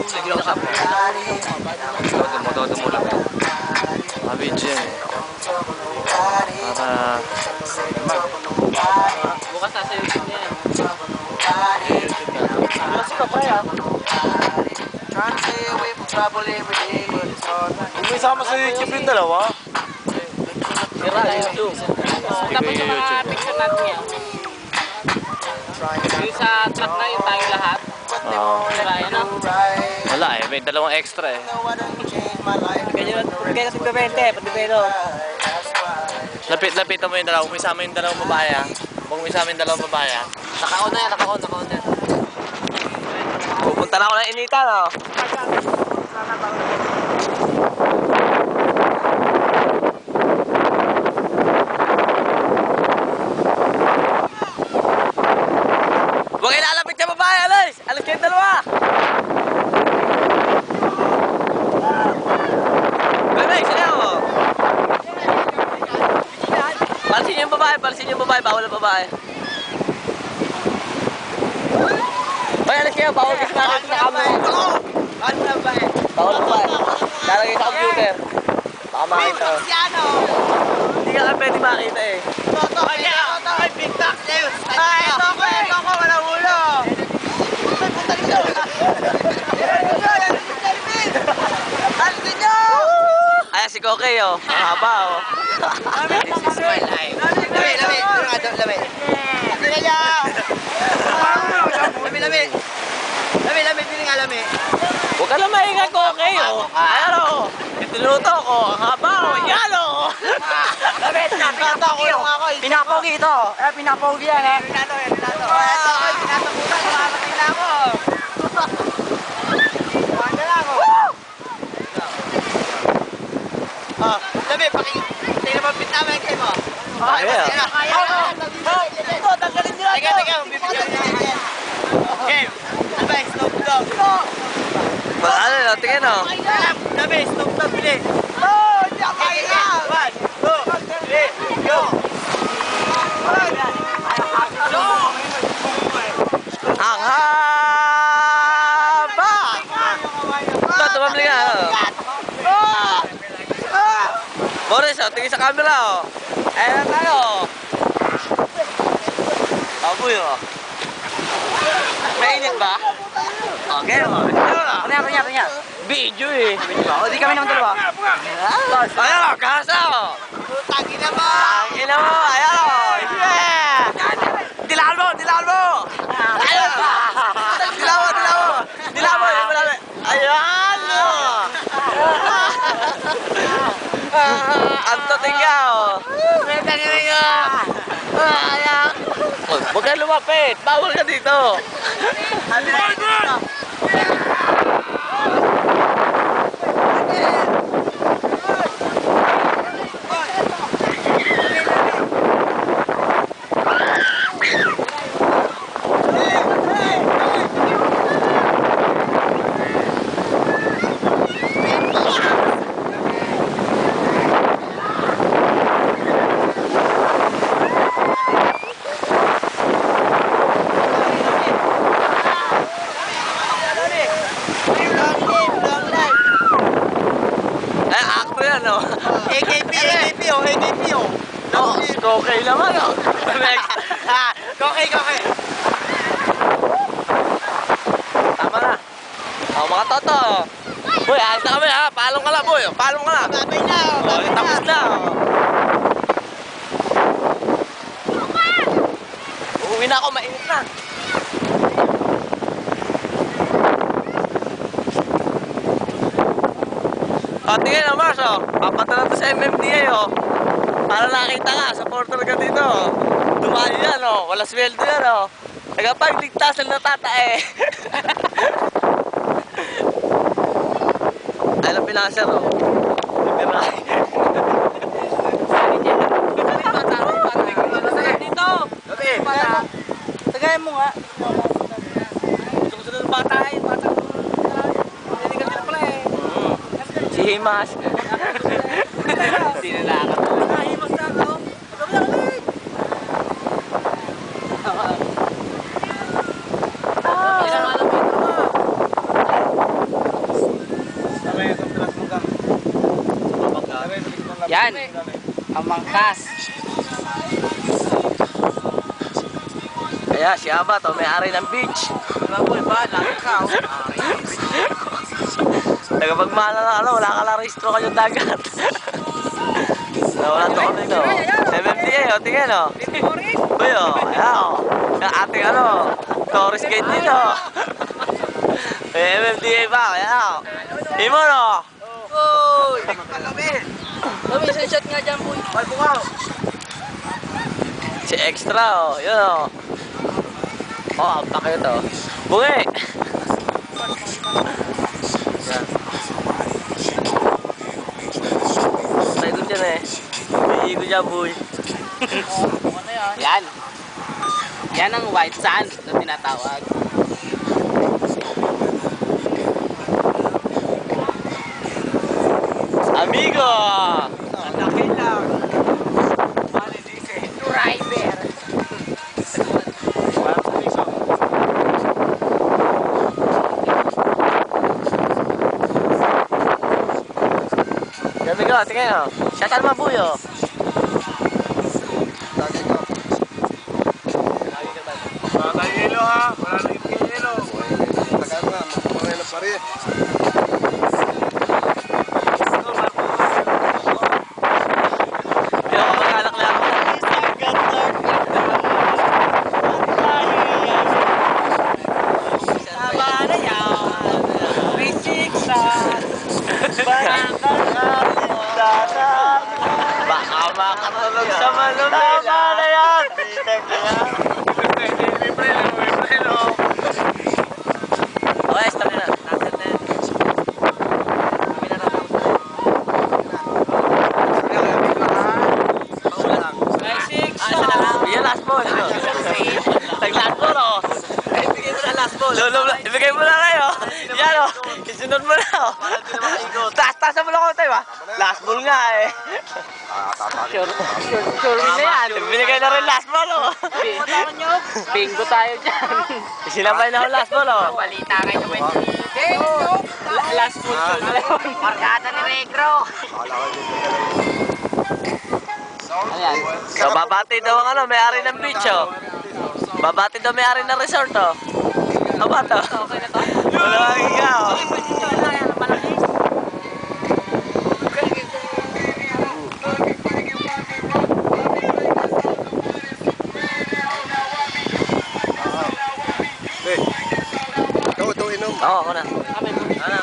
Sige lang sa todo mo lang. Mabidyo yan eh. Para... Bukas nasa YouTube niya yan. Kasi ka pre ah. Kung may sama sa YouTube yung dalawa. Tira na YouTube. Tapos yung mga picture natin yan. Yung sa truck na yung tayo lahat. Tira yan ah. Wala eh, may dalawang extra eh. Ganyan kasi bebente, pati pero. Lapitan mo yung dalawa. Kung may sama yung dalawang babae ah. Kung may sama yung dalawang babae ah. Nakaon na yan, nakaon yan. Pupunta na ako ng inita no? Huwag kayo lalapit sa babae, alis! Alis kayo dalawa! Bebe, sila ako! Palsin yung babae, bawal ang babae. Hoy, alis kayo, bawal kasi natin sa camera. Bawal ang babae. Lalagay sa computer. Baka makita ko. Hindi ka lang pwede makita eh. Ay, pintak kayo! Ay, ito ko, walang ulo! Ay, punta rin siya! Alisin nyo! Ayan si Kokey oh. Ang haba oh. This is my life. Lami. Sila niya! Lami, pili nga lami. Huwag ka lang maingay Kokey oh. Ayan oh. Itinuto ko. Ang haba oh. Yan oh. Pinapogi ito. Pinapogi yan eh. Pinato. Pinataputan, kumakating na ako. Kumanda na ako. Lami, tingnan mo pintama yung kayo mo. Ito, tanggalin nyo lang ito. Teka, bibigyan nyo yan. Game, advice, Snoop Dogg. Ano no? Tingin oh. Lami, Snoop Dogg, bili. Hindi ako kaya. 1, 2, 3, go. Ang haba! Ito, tumamli nga oh. Boris oh, tingin sa camera oh. Ayan na tayo oh. Amoy oh. Mainit ba? Okay oh. Kanya. Video eh. O, di kami naman dalawa. Ayan oh, kasa oh. Tagi na mo. Ina mo, ayan oh. Yeah! Dilaan mo! Ayan! Dilaan mo! Ayan oh. Ang tuting ka oh. Ayan. Huwag ka lumapit. Bawal ka dito. Ano? AKP oh. No, Kokey naman oh. Next. Kokey. Tama na. Oh, mga toto. Boy, ayos na kami ha. Palong ka na, boy. Palong ka na. Babay na Oh, tapos na. Uuwi na ako, mainit na. Oh, tingin na Mars oh. Papadala to sa MMDA oh. Para nakita nga, supporter ka dito oh. Dumayo yan oh. Wala sweldo yan oh. Nagapagligtas ng natatae. Ay lang pinasar oh. Bibiray. Dito. Tagay mo nga. Gusto ng bata eh. Hindi ka nila pala eh. Si Himas. Sinalakan. Himas na ako. Yan. Pamangkas. Kaya si Aba to, may-ari ng beach. Tagapagmana na wala ka lang rehistro kanyang dagat. Wala to kami no. MMDA o, tingin o. Uy o, ayan o. Yung ating tourist gate dito. May MMDA ba, ayan o. Himo no. Uy! Kami! Kami, isang shot nga dyan, boy. Ay, bukaw! Si Extra o, yun o. Oh, pakyo to. Bungi! Yan. Tayo ko dyan eh. Hindi ko dyan, boy. Yan. Yan ang white sand na tinatawag. Amigo! Ang laki lang. Mali diesel. Driver. Amigo, tingin o. Shoutout mo, boy o. Wala tayong yelo ha. Wala tayong yelo. Tagal na. Makukuha na pare. Hindi ako mag-alak lang ako. Tama na yan. May siksan. Baka makatulog sa manubela. Tama na yan. Okay, stop na. Yan, last ball. Tag-last ball, o. Ibigay mo na last ball. Ibigay mo na kayo. Yan, o. Isunod mo na, o. Taas mo lang ako tayo, ha. Last ball nga, eh. Sure win na yan. Binigay na rin last ball, o. Bingo tayo dyan. Sinabay na ako last ball, o. Balita kayo naman. Last food yun. Markada ni Regro. Ayan. So, babati daw ang may-ari ng beach, o. Babati daw may-ari ng resort, o. Ano ba to? Okay na to? Wala kang higa, o. Ito inom. Oo, ako na. Kami, boy. Ano,